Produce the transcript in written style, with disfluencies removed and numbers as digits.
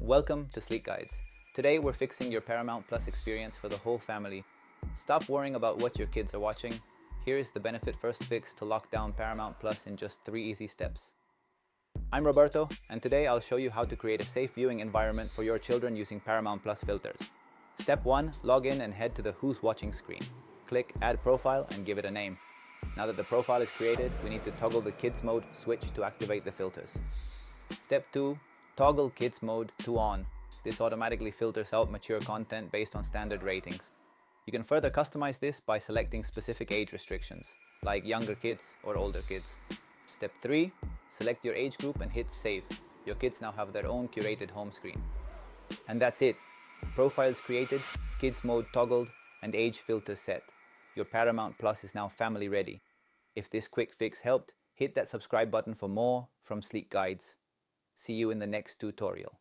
Welcome to Sleek Guides. Today we're fixing your Paramount Plus experience for the whole family. Stop worrying about what your kids are watching. Here is the benefit first fix to lock down Paramount Plus in just 3 easy steps. I'm Roberto, and today I'll show you how to create a safe viewing environment for your children using Paramount Plus filters. Step 1. Log in and head to the Who's Watching screen. Click Add Profile and give it a name. Now that the profile is created, we need to toggle the Kids Mode switch to activate the filters. Step 2. Toggle Kids Mode to On. This automatically filters out mature content based on standard ratings. You can further customize this by selecting specific age restrictions, like younger kids or older kids. Step 3. Select your age group and hit Save. Your kids now have their own curated home screen. And that's it. Profiles created, Kids Mode toggled, and age filter set. Your Paramount Plus is now family ready. If this quick fix helped, hit that subscribe button for more from Sleek Guides. See you in the next tutorial.